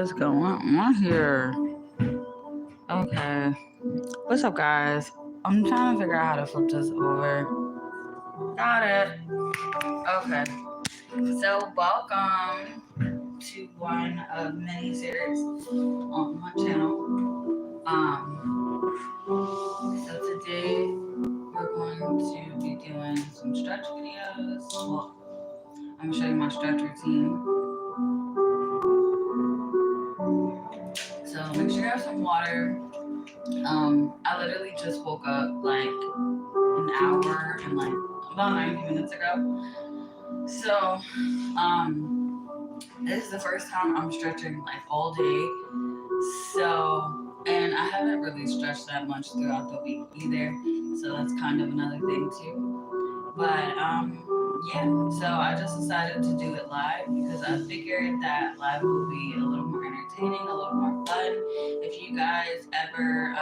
is going on here? Okay. What's up, guys? I'm trying to figure out how to flip this over. Got it. Okay. So, welcome to one of many series on my channel. So today we're going to be doing some stretch videos. Well, I'm gonna show you my stretch routine. So make sure you have some water. I literally just woke up like an hour and like about 90 minutes ago. So, this is the first time I'm stretching like all day. And I haven't really stretched that much throughout the week either. So that's kind of another thing too. But yeah, so I just decided to do it live because I figured that live will be a little more entertaining, a little more fun. If you guys ever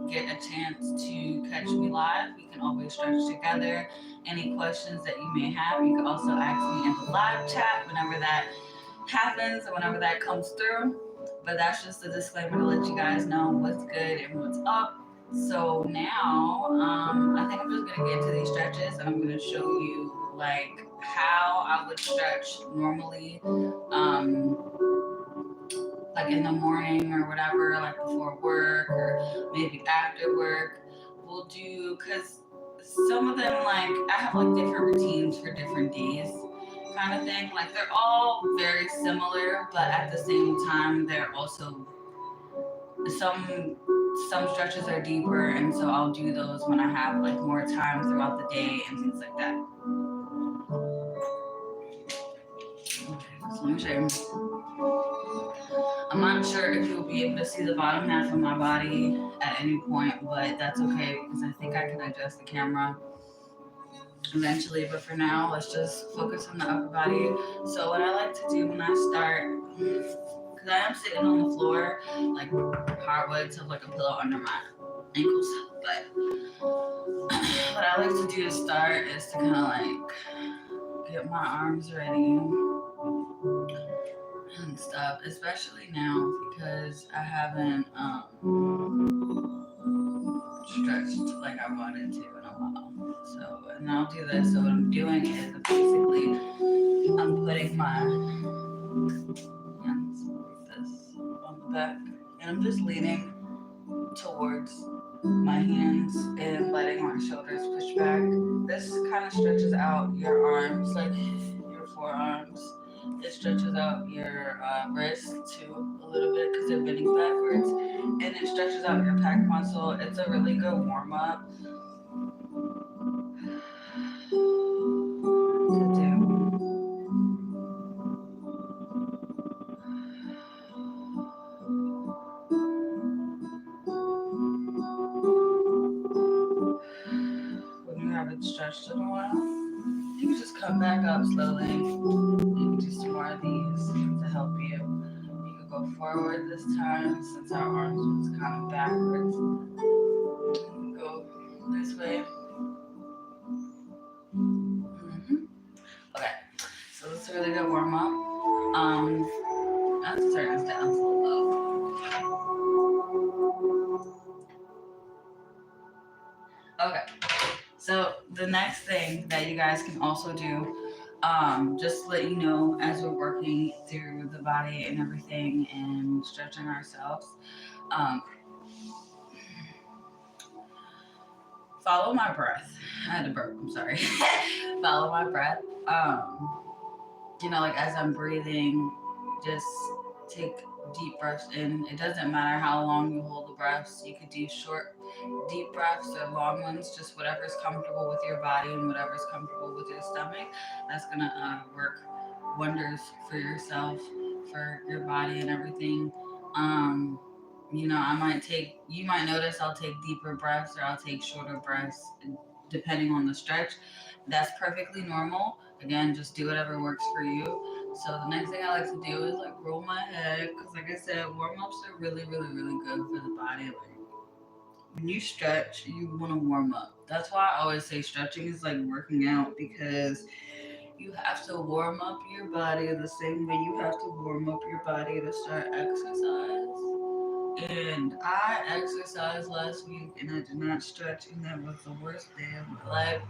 get a chance to catch me live, we can always stretch together. Any questions that you may have, you can also ask me in the live chat whenever that happens or whenever that comes through. But that's just a disclaimer to let you guys know what's good and what's up. So now, I think I'm just gonna get into these stretches, and I'm gonna show you like how I would stretch normally, like in the morning or whatever, like before work or maybe after work. We'll do because some of them like I have like different routines for different days, kind of thing. Like they're all very similar, but at the same time, they're also some some stretches are deeper, and so I'll do those when I have like more time throughout the day and things like that. Okay, so let me show you. I'm not sure if you'll be able to see the bottom half of my body at any point, but that's okay because I think I can adjust the camera eventually. But for now, let's just focus on the upper body. So what I like to do when I start, because I am sitting on the floor, like hardwood, to have like a pillow under my ankles. But what I like to do to start is to kind of like get my arms ready and stuff, especially now because I haven't stretched like I wanted to in a while. So, and I'll do this. So what I'm doing is basically I'm putting my hands like this on the back, and I'm just leaning towards my hands and letting my shoulders push back. This kind of stretches out your arms, like your forearms. It stretches out your wrists too a little bit because they're bending backwards, and it stretches out your pec muscle. It's a really good warm up to do. When you haven't stretched in a while, you can just come back up slowly. You can do some more of these to help you. You can go forward this time since our arms was kind of backwards. Go this way. Okay, so this is a really good warm up. I have to turn this down so low. Okay, so the next thing that you guys can also do, just to let you know as we're working through the body and everything and stretching ourselves, um, follow my breath. I had to burp, I'm sorry. Follow my breath. Like as I'm breathing, just take deep breaths in. It doesn't matter how long you hold the breaths. You could do short, deep breaths or long ones, just whatever's comfortable with your body and whatever's comfortable with your stomach. That's gonna work wonders for yourself, for your body and everything. You might notice I'll take deeper breaths or I'll take shorter breaths depending on the stretch. That's perfectly normal. Again, just do whatever works for you. So the next thing I like to do is like roll my head because, like I said, warm ups are really, really, really good for the body. Like when you stretch, you want to warm up. That's why I always say stretching is like working out because You have to warm up your body the same way you have to warm up your body to start exercise. And I exercised last week and I did not stretch, and that was the worst day of my life.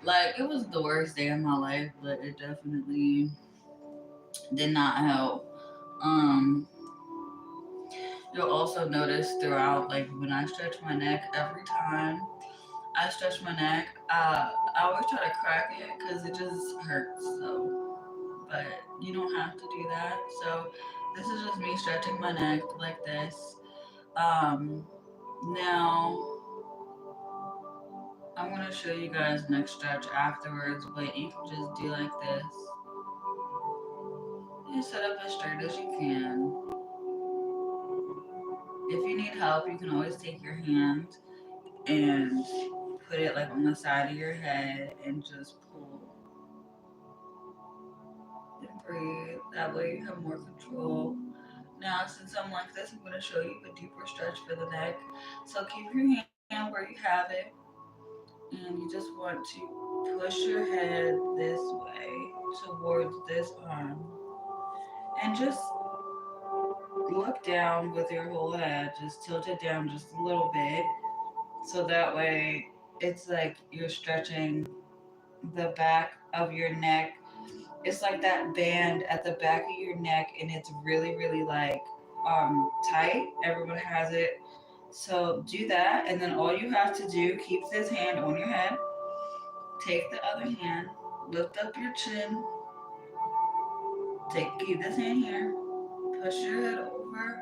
Like, it was the worst day of my life, but it definitely did not help. Um, you'll also notice throughout, like, when I stretch my neck, every time I stretch my neck, I always try to crack it because it just hurts. So, but you don't have to do that. So, this is just me stretching my neck like this. Um, now I'm gonna show you guys next stretch afterwards, but you can just do like this. You sit up as straight as you can. If you need help, you can always take your hand and put it like on the side of your head and just pull and breathe. That way you have more control. Now, since I'm like this, I'm gonna show you a deeper stretch for the neck. So keep your hand where you have it, and you just want to push your head this way towards this arm, and just look down with your whole head. Just tilt it down just a little bit, so that way it's like you're stretching the back of your neck. It's like that band at the back of your neck, and it's really, really like tight. Everyone has it. So do that, and then all you have to do, keep this hand on your head, take the other hand, lift up your chin, keep this hand here, push your head over,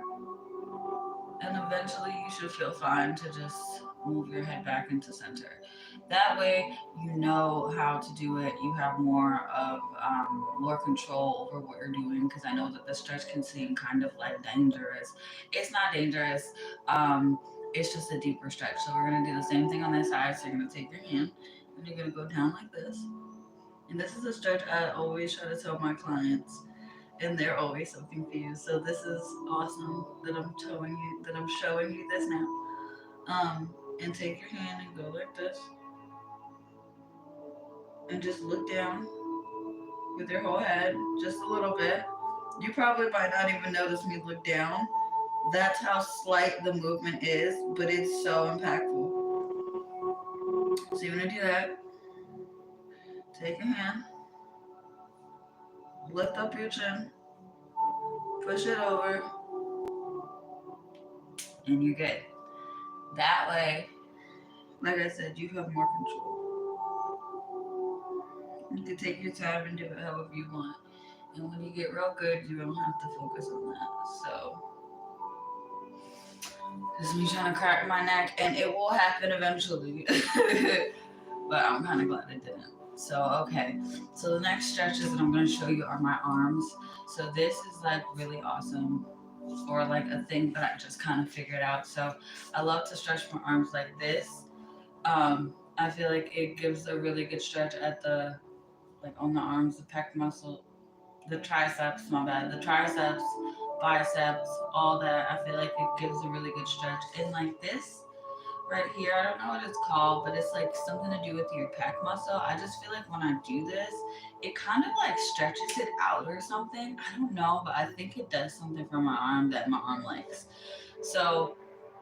and eventually you should feel fine to just move your head back into center. That way, you know how to do it. You have more control over what you're doing, because I know that the stretch can seem kind of like dangerous. It's not dangerous. Um, it's just a deeper stretch. So we're gonna do the same thing on this side. So you're gonna take your hand and you're gonna go down like this. And this is a stretch I always try to tell my clients, and they're always so confused. So this is awesome that I'm showing you this now. And take your hand and go like this, and just look down with your whole head, just a little bit. You probably might not even notice me look down. That's how slight the movement is, but it's so impactful. So you're gonna do that. Take your hand, lift up your chin, push it over, and you're good. That way, like I said, you have more control. You can take your time and do it however you want. And when you get real good, you don't have to focus on that. So this is me trying to crack my neck, and it will happen eventually. But I'm kind of glad it didn't. So, okay. So the next stretches that I'm going to show you are my arms. So this is like really awesome, or like a thing that I just kind of figured out. So I love to stretch my arms like this. I feel like it gives a really good stretch at the, like on the arms, the pec muscle, the triceps, my bad, the triceps, biceps, all that. I feel like it gives a really good stretch. And like this right here, I don't know what it's called, but it's like something to do with your pec muscle. I just feel like when I do this, it kind of like stretches it out or something. I don't know, but I think it does something for my arm that my arm likes. So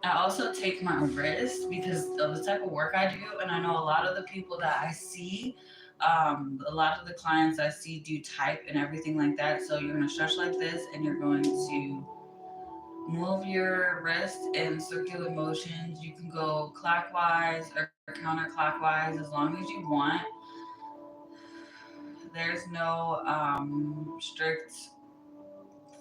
I also take my wrist because of the type of work I do, and I know a lot of the people that I see, a lot of the clients I see do type and everything like that. So you're gonna stretch like this, and you're going to move your wrist in circular motions. You can go clockwise or counterclockwise as long as you want. There's no strict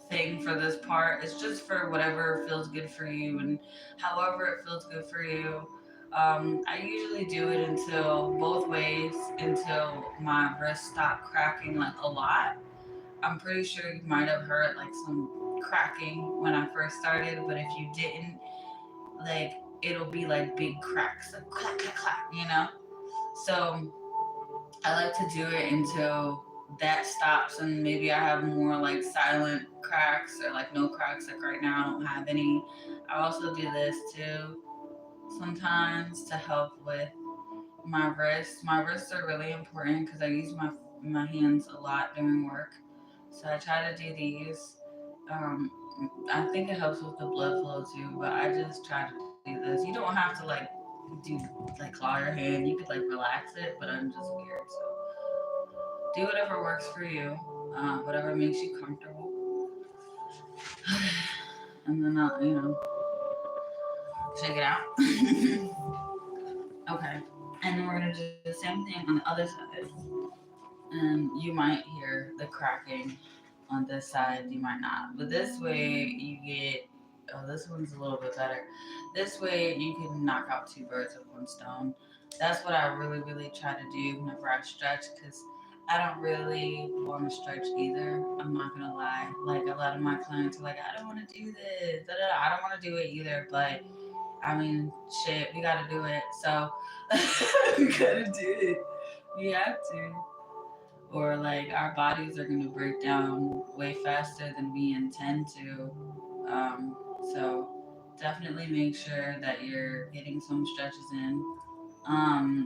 thing for this part. It's just for whatever feels good for you and however it feels good for you. I usually do it until both ways until my wrist stop cracking like a lot. I'm pretty sure you might have heard like some cracking when I first started, but if you didn't, like it'll be like big cracks, like clack, clack, clack, you know? So I like to do it until that stops, and maybe I have more like silent cracks or like no cracks. Like right now, I don't have any. I also do this too sometimes to help with my wrists. My wrists are really important because I use my my hands a lot during work. So I try to do these. Um, I think it helps with the blood flow too, but I just try to do this. You don't have to like do like claw your hand. You could like relax it, but I'm just weird. So do whatever works for you, whatever makes you comfortable, and then shake it out. Okay, and then we're gonna do the same thing on the other side, and you might hear the cracking on this side, you might not. But this way you get, oh, this one's a little bit better. This way you can knock out two birds with one stone. That's what I really try to do whenever I stretch, because I don't really want to stretch either. I'm not gonna lie. Like a lot of my clients are like, I don't want to do this. Da, da, da. I don't want to do it either. But I mean, shit, we gotta do it. So we gotta do it. We have to, or like our bodies are going to break down way faster than we intend to. So definitely make sure that you're getting some stretches in.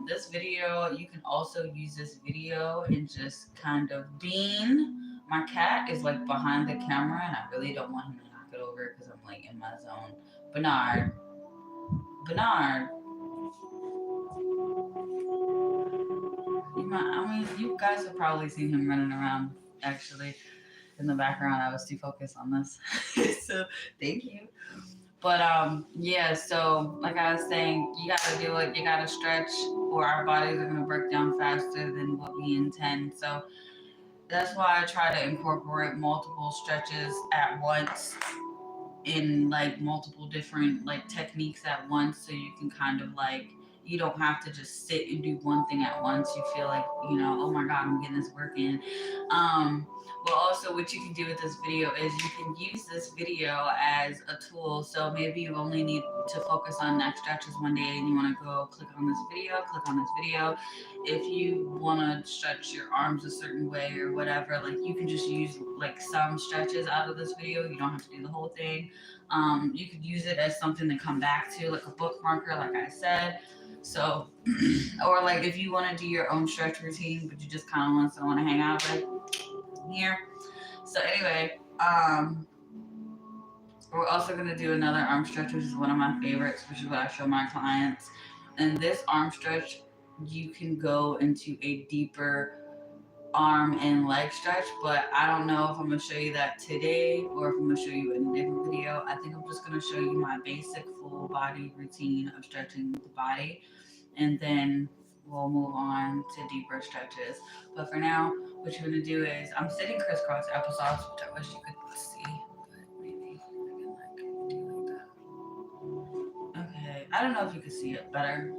This video, you can also use this video and just kind of bean. My cat is like behind the camera, and I really don't want him to knock it over because I'm like in my zone. Bernard, Bernard, I mean, you guys have probably seen him running around actually in the background. I was too focused on this. So thank you. But yeah, so like I was saying, you gotta do it, you gotta stretch, or our bodies are gonna break down faster than what we intend. So that's why I try to incorporate multiple stretches at once in like multiple different like techniques at once, so you can kind of like, you don't have to just sit and do one thing at once. You feel like, oh my god, I'm getting this work in. um but also what you can do with this video is you can use this video as a tool. So maybe you only need to focus on neck stretches one day and you want to go click on this video, click on this video. If you want to stretch your arms a certain way or whatever, like you can just use like some stretches out of this video. You don't have to do the whole thing. You could use it as something to come back to, like a bookmarker, like I said. So, or like if you want to do your own stretch routine, but you just kind of want someone to hang out with here. So anyway, we're also gonna do another arm stretch, which is one of my favorites, which is what I show my clients. And this arm stretch, you can go into a deeper arm and leg stretch, but I don't know if I'm gonna show you that today or if I'm gonna show you in a different video. I think I'm just gonna show you my basic full body routine of stretching the body, and then we'll move on to deeper stretches. But for now, what you're gonna do is, I'm sitting crisscross applesauce, which I wish you could see, but maybe I can like do like that. Okay, I don't know if you can see it better.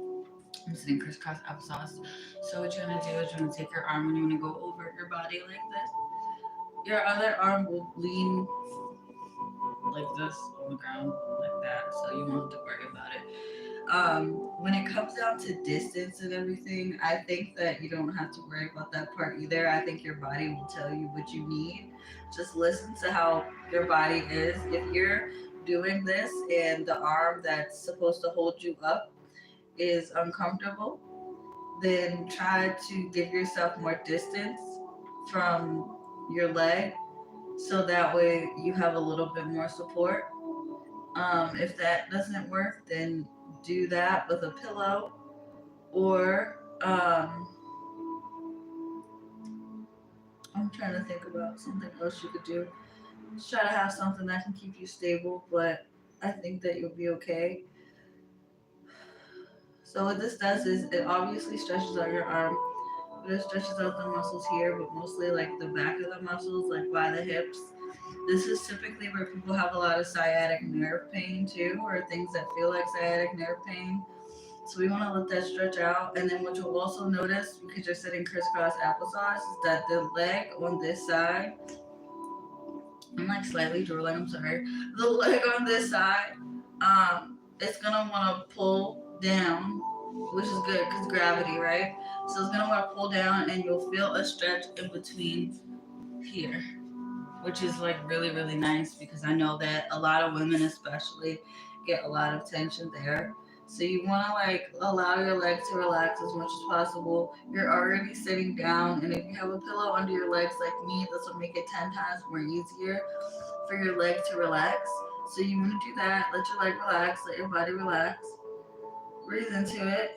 I'm sitting crisscross applesauce. So what you're gonna do is you're gonna take your arm and you're gonna go over your body like this. Your other arm will lean like this on the ground, like that. So you won't have to worry about it. When it comes down to distance and everything, I think that you don't have to worry about that part either. I think your body will tell you what you need. Just listen to how your body is. If you're doing this and the arm that's supposed to hold you up is uncomfortable, then try to give yourself more distance from your leg so that way you have a little bit more support. If that doesn't work, then do that with a pillow, or I'm trying to think about something else you could do. Just try to have something that can keep you stable, but I think that you'll be okay. So what this does is it obviously stretches out your arm, but it stretches out the muscles here, but mostly like the back of the muscles, like by the hips. This is typically where people have a lot of sciatic nerve pain too, or things that feel like sciatic nerve pain. So we want to let that stretch out. And then what you'll also notice, because you're sitting crisscross applesauce, is that the leg on this side, I'm like slightly drooling, I'm sorry. The leg on this side, it's gonna want to pull down, which is good because gravity, right? So it's gonna want to pull down, and you'll feel a stretch in between here, which is like really nice, because I know that a lot of women especially get a lot of tension there. So you want to like allow your legs to relax as much as possible. You're already sitting down, and if you have a pillow under your legs like me, this will make it 10 times more easier for your leg to relax. So you want to do that. Let your leg relax. Let your body relax. Breathe into it.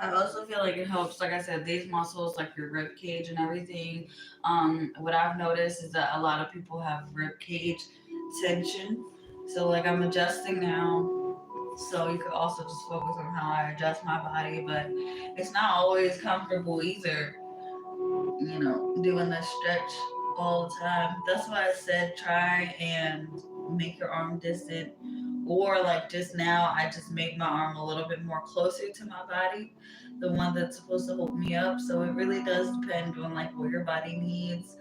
I also feel like it helps, like I said, these muscles, like your rib cage and everything. What I've noticed is that a lot of people have rib cage tension. So, like, I'm adjusting now. So, you could also just focus on how I adjust my body, but it's not always comfortable either, doing this stretch all the time. That's why I said try and make your arm distant. Or like just now, I just make my arm a little bit more closer to my body, the one that's supposed to hold me up. So it really does depend on like what your body needs.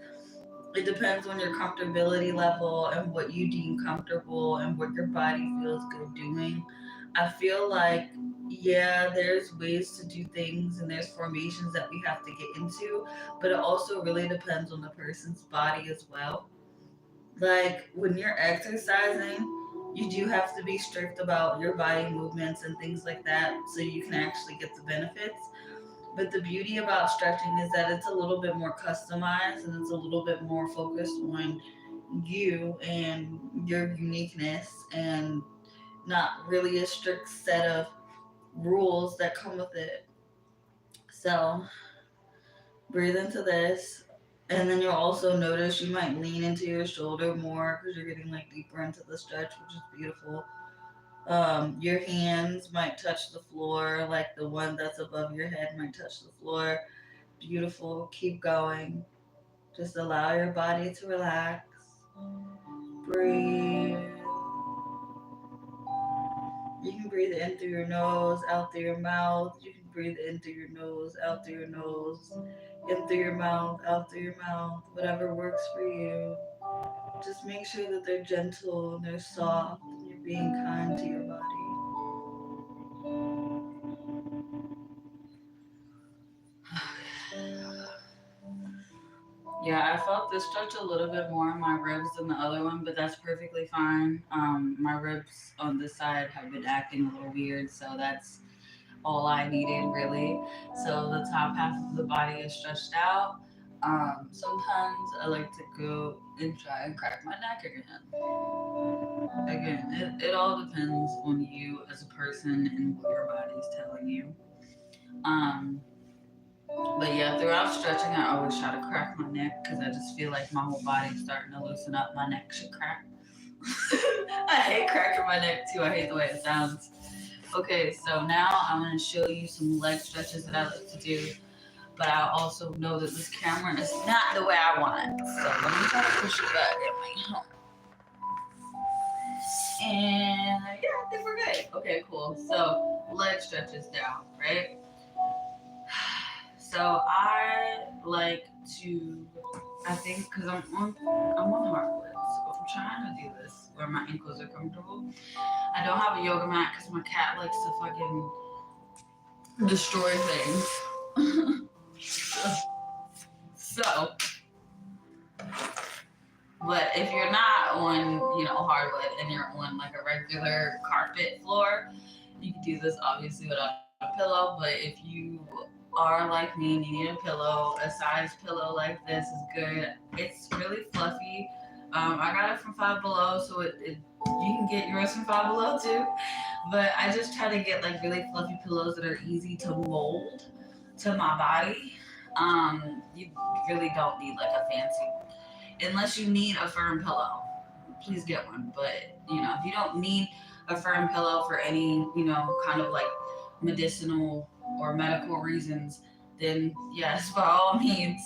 It depends on your comfortability level and what you deem comfortable and what your body feels good doing. I feel like, yeah, there's ways to do things and there's formations that we have to get into, but it also really depends on the person's body as well. Like when you're exercising, you do have to be strict about your body movements and things like that so you can actually get the benefits. But the beauty about stretching is that it's a little bit more customized and it's a little bit more focused on you and your uniqueness and not really a strict set of rules that come with it. So breathe into this. And then you'll also notice you might lean into your shoulder more because you're getting like deeper into the stretch, which is beautiful. Your hands might touch the floor, like the one that's above your head might touch the floor. Beautiful. Keep going. Just allow your body to relax. Breathe. You can breathe in through your nose, out through your mouth. You can breathe in through your nose, out through your nose, in through your mouth, out through your mouth. Whatever works for you. Just make sure that they're gentle and they're soft and you're being kind to your body. Yeah, I felt this stretch a little bit more in my ribs than the other one, but that's perfectly fine. My ribs on this side have been acting a little weird, so that's all I needed really. So the top half of the body is stretched out. Sometimes I like to go and try and crack my neck again. Again, it all depends on you as a person and what your body's telling you. Um, but yeah, throughout stretching, I always try to crack my neck because I just feel like my whole body's starting to loosen up. My neck should crack. I hate cracking my neck too. I hate the way it sounds. Okay, so now I'm going to show you some leg stretches that I like to do. But I also know that this camera is not the way I want it. So let me try to push it back at me. And yeah, I think we're good. Okay, cool. So leg stretches down, right? So I like to, I think, because I'm on hardwood, so I'm trying to do this where my ankles are comfortable. I don't have a yoga mat because my cat likes to fucking destroy things. So, but if you're not on, hardwood and you're on like a regular carpet floor, you can do this obviously without a pillow. But if you are like me and you need a pillow, a size pillow like this is good. It's really fluffy. I got it from Five Below, so you can get yours from Five Below too. But I just try to get like really fluffy pillows that are easy to mold to my body. You really don't need like a fancy, unless you need a firm pillow. Please get one. But if you don't need a firm pillow for any kind of like medicinal or medical reasons, then yes, by all means,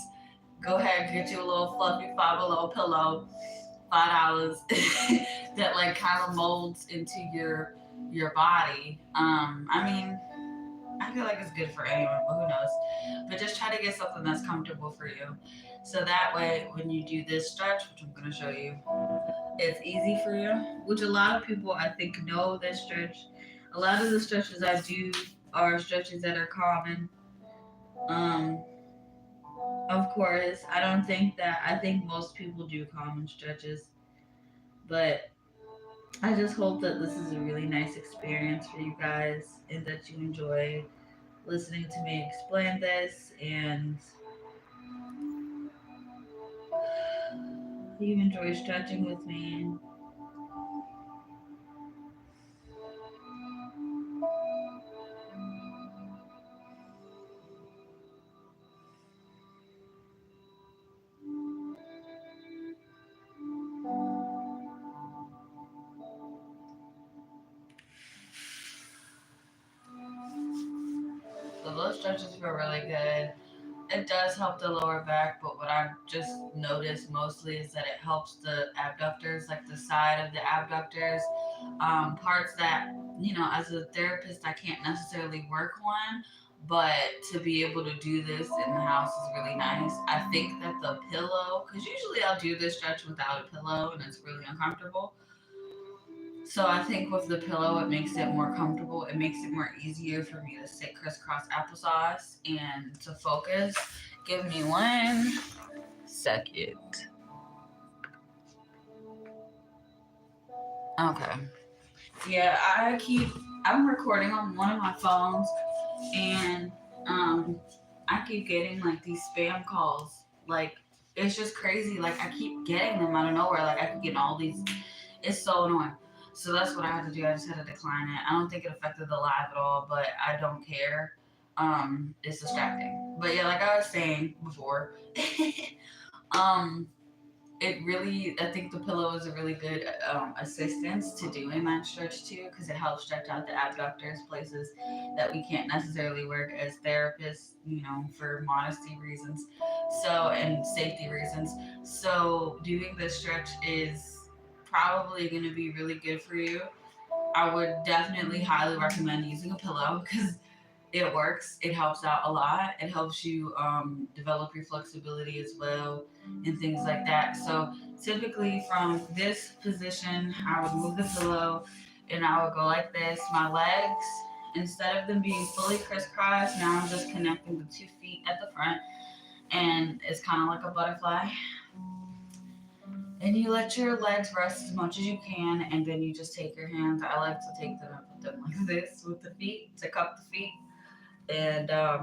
go ahead get you a little fluffy Five Below pillow, $5 that like kind of molds into your body. I mean, I feel like it's good for anyone, but who knows? But just try to get something that's comfortable for you. So that way, when you do this stretch, which I'm going to show you, it's easy for you, which a lot of people I think know this stretch. A lot of the stretches I do are stretches that are common. Um, Of course, I don't think that, I think most people do common stretches, but I just hope that this is a really nice experience for you guys and that you enjoy listening to me explain this and you enjoy stretching with me. So those stretches feel really good. It does help the lower back, but what I've just noticed mostly is that it helps the abductors, like the side of the abductors, parts that, you know, as a therapist, I can't necessarily work on. But to be able to do this in the house is really nice. I think that the pillow, because usually I'll do this stretch without a pillow and it's really uncomfortable. So I think with the pillow, it makes it more comfortable. It makes it more easier for me to sit crisscross applesauce and to focus. Give me 1 second. Okay. Yeah, I'm recording on one of my phones and um, I keep getting like these spam calls. Like, it's just crazy. Like, I keep getting them out of nowhere. Like, I keep getting all these. It's so annoying. So that's what I had to do. I just had to decline it. I don't think it affected the live at all, but I don't care. It's distracting. But yeah, like I was saying before, um, it really, I think the pillow is a really good assistance to doing that stretch too, because it helps stretch out the abductors, places that we can't necessarily work as therapists, you know, for modesty reasons, so, and safety reasons. So doing this stretch is probably going to be really good for you. I would definitely highly recommend using a pillow because it works. It helps out a lot. It helps you develop your flexibility as well and things like that. So typically from this position, I would move the pillow and I would go like this. My legs, instead of them being fully crisscrossed, now I'm just connecting the 2 feet at the front and it's kind of like a butterfly. And you let your legs rest as much as you can, and then you just take your hands. I like to take them and put them like this with the feet to cup the feet, and I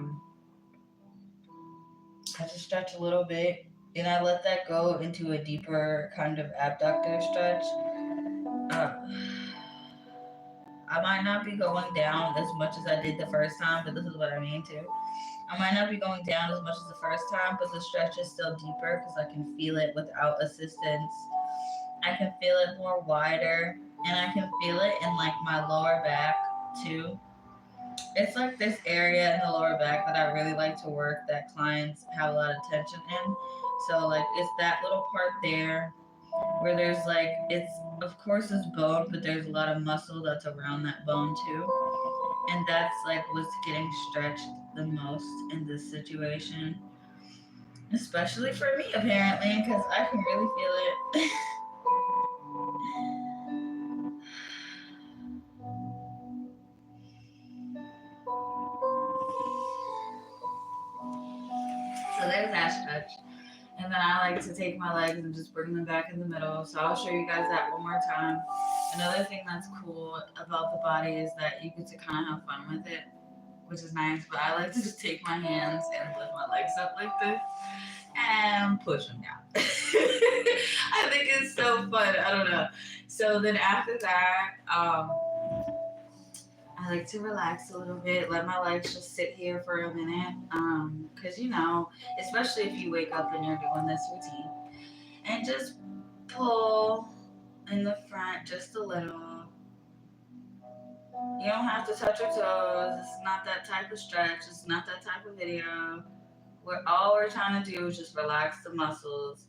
just stretch a little bit, and I let that go into a deeper kind of abductor stretch. Uh, I might not be going down as much as I did the first time, but this is what I mean too. I might not be going down as much as the first time, but the stretch is still deeper because I can feel it without assistance. I can feel it more wider, and I can feel it in like my lower back too. It's like this area in the lower back that I really like to work that clients have a lot of tension in. So like it's that little part there where there's like it's of course it's bone, but there's a lot of muscle that's around that bone too. And that's like what's getting stretched the most in this situation. Especially for me apparently, because I can really feel it. So there's that stretch. And then I like to take my legs and just bring them back in the middle. So I'll show you guys that one more time. Another thing that's cool about the body is that you get to kind of have fun with it, which is nice. But I like to just take my hands and lift my legs up like this and push them down. I think it's so fun. I don't know. So then after that, I like to relax a little bit, let my legs just sit here for a minute. Cause you know, especially if you wake up and you're doing this routine, and just pull in the front just a little. You don't have to touch your toes. It's not that type of stretch. It's not that type of video. All we're trying to do is just relax the muscles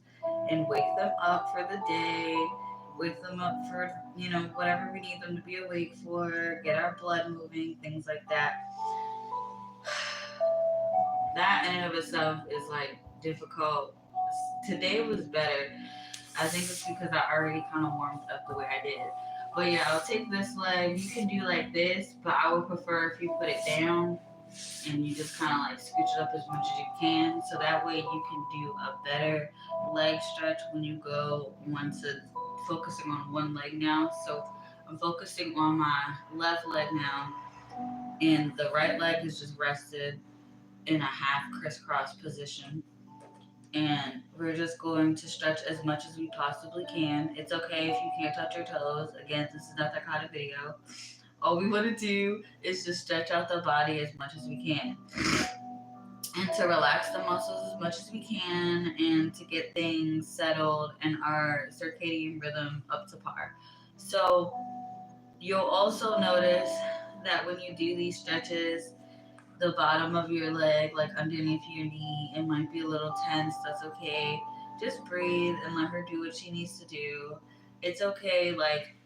and wake them up for the day. Wake them up for, you know, whatever we need them to be awake for, get our blood moving, things like that. That in and of itself is like difficult. Today was better. I think it's because I already kind of warmed up the way I did. But yeah, I'll take this leg. You can do like this, but I would prefer if you put it down and you just kind of like scooch it up as much as you can. So that way you can do a better leg stretch when you go once it's focusing on one leg now. So I'm focusing on my left leg now, and the right leg is just rested in a half crisscross position. And we're just going to stretch as much as we possibly can. It's okay if you can't touch your toes. Again, this is not that kind of video. All we want to do is just stretch out the body as much as we can, and to relax the muscles as much as we can, and to get things settled and our circadian rhythm up to par. So you'll also notice that when you do these stretches, the bottom of your leg, like underneath your knee, it might be a little tense. That's okay. Just breathe and let her do what she needs to do. It's okay. Like,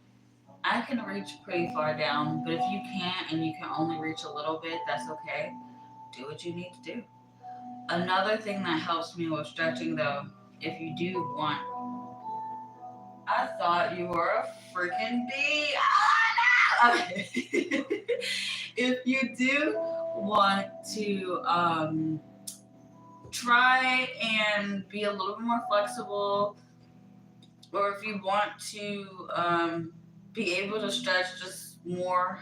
I can reach pretty far down, but if you can't and you can only reach a little bit, that's okay. Do what you need to do. Another thing that helps me with stretching, though, if you do want, I thought you were a freaking bee. Oh, no! Okay. If you do want to try and be a little more flexible, or if you want to be able to stretch just more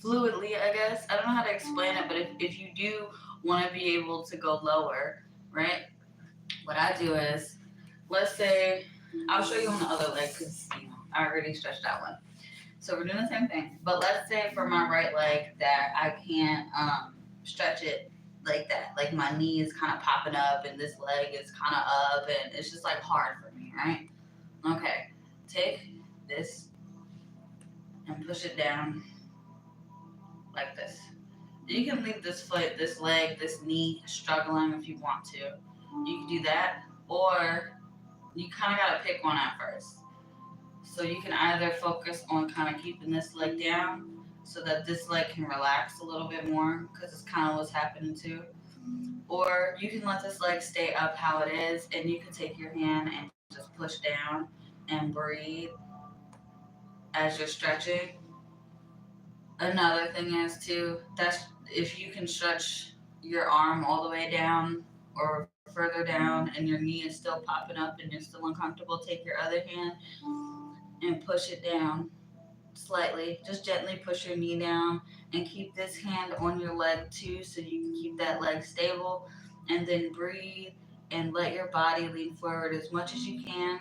fluidly, I guess. I don't know how to explain it, but if you do want to be able to go lower, right? What I do is, let's say, I'll show you on the other leg because, I already stretched that one. So we're doing the same thing. But let's say for my right leg that I can't stretch it like that. Like my knee is kind of popping up and this leg is kind of up and it's just like hard for me, right? Okay. Take this and push it down like this. You can leave this foot, this leg, this knee struggling if you want to. You can do that, or you kind of got to pick one at first. So you can either focus on kind of keeping this leg down so that this leg can relax a little bit more because it's kind of what's happening too. Or you can let this leg stay up how it is, and you can take your hand and just push down and breathe as you're stretching. Another thing is too, that's if you can stretch your arm all the way down or further down and your knee is still popping up and you're still uncomfortable, take your other hand and push it down slightly. Just gently push your knee down and keep this hand on your leg too so you can keep that leg stable, and then breathe and let your body lean forward as much as you can.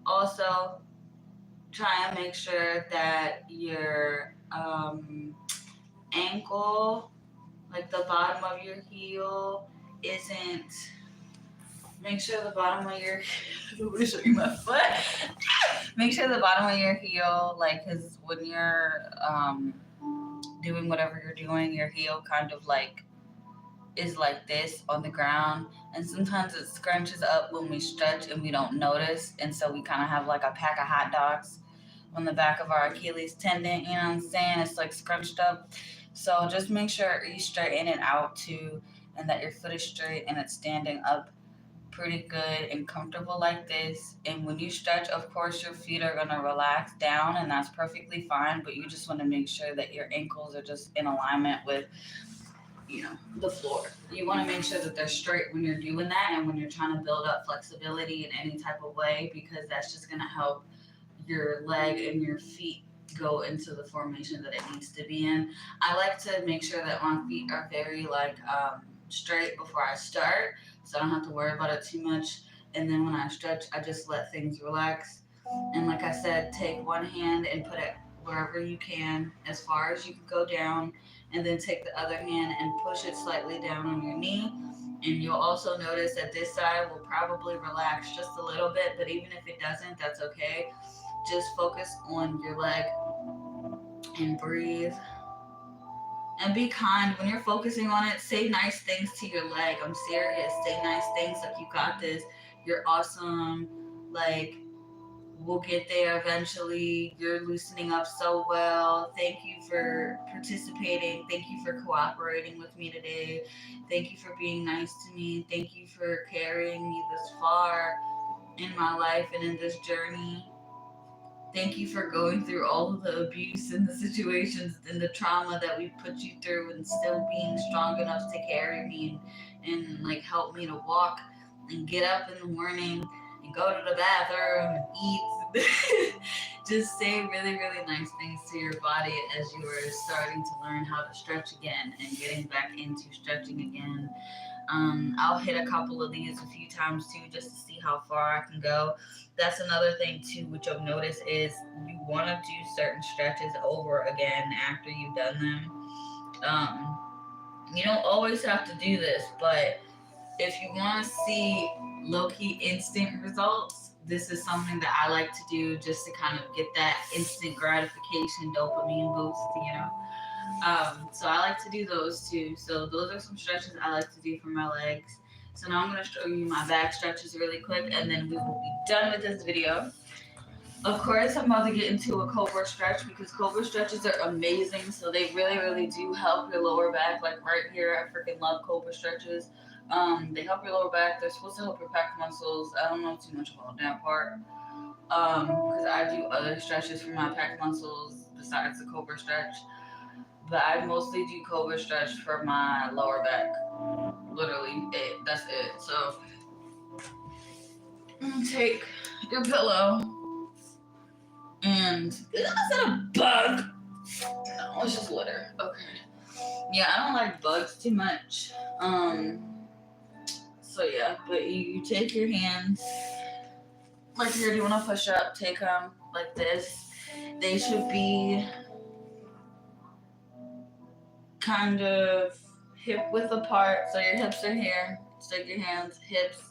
Also, try and make sure that your ankle, like the bottom of your heel, isn't. Make sure the bottom of your. Let me show you my foot. Make sure the bottom of your heel, like, because when you're doing whatever you're doing, your heel kind of like is like this on the ground, and sometimes it scrunches up when we stretch and we don't notice, and so we kind of have like a pack of hot dogs on the back of our Achilles tendon. You know what I'm saying? It's like scrunched up. So just make sure you straighten it out too, and that your foot is straight and it's standing up pretty good and comfortable like this. And when you stretch, of course, your feet are going to relax down, and that's perfectly fine. But you just want to make sure that your ankles are just in alignment with, the floor. You want to make sure that they're straight when you're doing that and when you're trying to build up flexibility in any type of way, because that's just going to help your leg and your feet go into the formation that it needs to be in. I like to make sure that my feet are very like straight before I start, so I don't have to worry about it too much. And then when I stretch, I just let things relax. And like I said, take one hand and put it wherever you can, as far as you can go down, and then take the other hand and push it slightly down on your knee. And you'll also notice that this side will probably relax just a little bit, but even if it doesn't, that's okay. Just focus on your leg and breathe. And be kind when you're focusing on it. Say nice things to your leg. I'm serious. Say nice things like you got this. You're awesome. Like, we'll get there eventually. You're loosening up so well. Thank you for participating. Thank you for cooperating with me today. Thank you for being nice to me. Thank you for carrying me this far in my life and in this journey. Thank you for going through all of the abuse and the situations and the trauma that we put you through, and still being strong enough to carry me and like help me to walk and get up in the morning and go to the bathroom and eat. Just say really, really nice things to your body as you are starting to learn how to stretch again and getting back into stretching again. I'll hit a couple of these a few times too, just to see how far I can go. That's another thing too, which you'll notice is you want to do certain stretches over again after you've done them. Um, you don't always have to do this, but if you want to see low key instant results, this is something that I like to do just to kind of get that instant gratification dopamine boost, you know. So I like to do those too. So those are some stretches I like to do for my legs. So now I'm going to show you my back stretches really quick, and then we will be done with this video. Of course, I'm about to get into a cobra stretch because cobra stretches are amazing. So they really, really do help your lower back. Like right here, I freaking love cobra stretches. They help your lower back. They're supposed to help your pec muscles. I don't know too much about that part. Because I do other stretches for my pec muscles besides the cobra stretch. But I mostly do cobra stretch for my lower back. Literally, that's it. So take your pillow and is that a bug? No, it's just litter. Okay. Yeah, I don't like bugs too much. So yeah, but you take your hands like here. Do you want to push up? Take them like this. They should be kind of hip width apart, so your hips are here. Stick your hands, hips.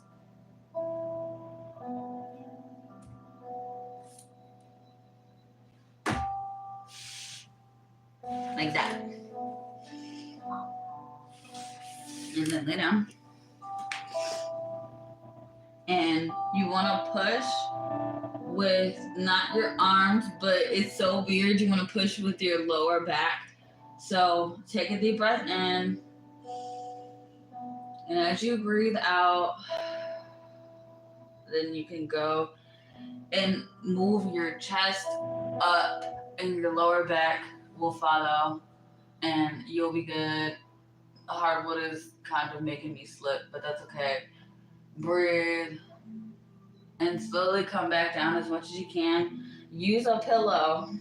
Like that. And then lay down. And you want to push with not your arms, but it's so weird. You want to push with your lower back. So take a deep breath in. And as you breathe out, then you can go and move your chest up, and your lower back will follow, and you'll be good. Hardwood is kind of making me slip, but that's okay. Breathe and slowly come back down as much as you can. Use a pillow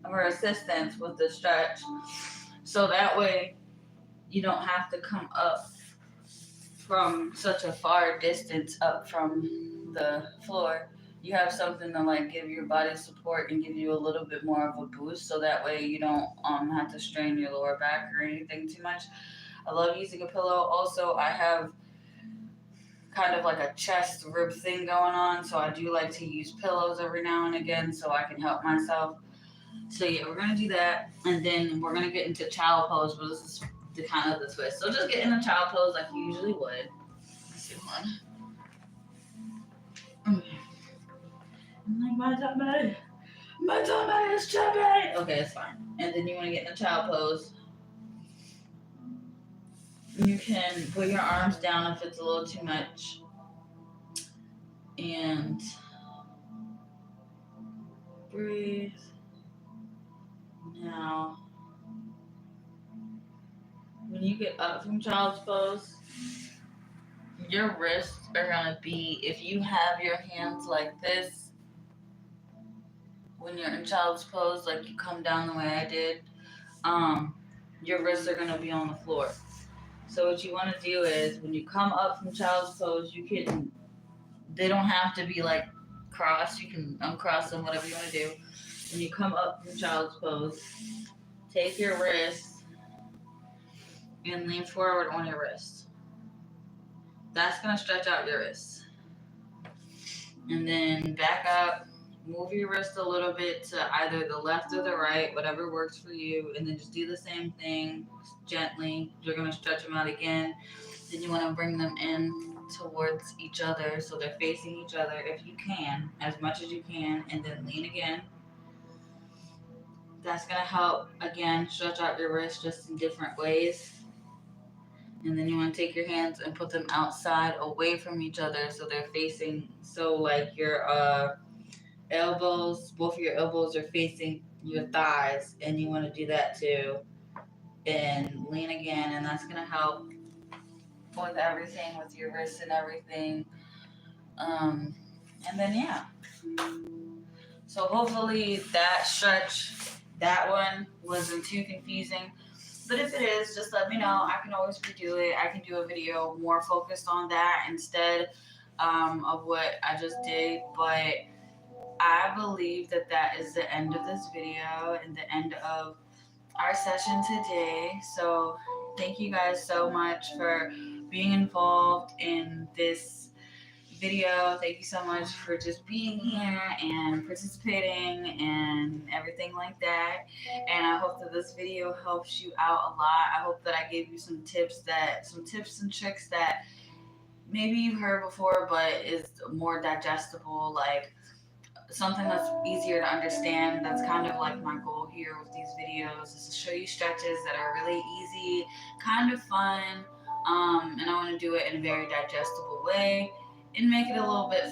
for assistance with the stretch, so that way you don't have to come up from such a far distance up from the floor. You have something to like give your body support and give you a little bit more of a boost, so that way you don't have to strain your lower back or anything too much. I love using a pillow. Also, I have kind of like a chest rib thing going on, so I do like to use pillows every now and again so I can help myself. So yeah, we're gonna do that, and then we're gonna get into child pose, but this is the kind of the twist. So just get in a child pose like you usually would. Let's see one. Like my tummy is chubby. Okay, it's fine. And then you want to get in a child pose. You can put your arms down if it's a little too much. And breathe. Now, when you get up from child's pose, your wrists are going to be, if you have your hands like this, when you're in child's pose, like you come down the way I did, your wrists are going to be on the floor. So what you want to do is when you come up from child's pose, they don't have to be like crossed. You can uncross them, whatever you want to do. When you come up from child's pose, take your wrist and lean forward on your wrist. That's going to stretch out your wrist. And then back up, move your wrist a little bit to either the left or the right, whatever works for you. And then just do the same thing gently. You're going to stretch them out again. Then you want to bring them in towards each other so they're facing each other if you can, as much as you can, and then lean again. That's going to help, again, stretch out your wrist just in different ways. And then you want to take your hands and put them outside away from each other so they're facing, so like you're elbows, both of your elbows are facing your thighs, and you want to do that too. And lean again, and that's gonna help with everything, with your wrists and everything. Um, and then yeah. So hopefully that stretch, that one wasn't too confusing. But if it is, just let me know. I can always redo it. I can do a video more focused on that instead of what I just did. But I believe that that is the end of this video and the end of our session today. So thank you guys so much for being involved in this video. Thank you so much for just being here and participating and everything like that. And I hope that this video helps you out a lot. I hope that I gave you some tips and tricks that maybe you've heard before, but is more digestible, like something that's easier to understand. That's kind of like my goal here with these videos, is to show you stretches that are really easy, kind of fun, and I want to do it in a very digestible way and make it a little bit,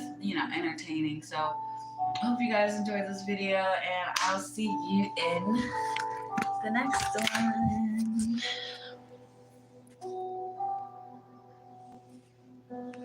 entertaining. So I hope you guys enjoyed this video, and I'll see you in the next one.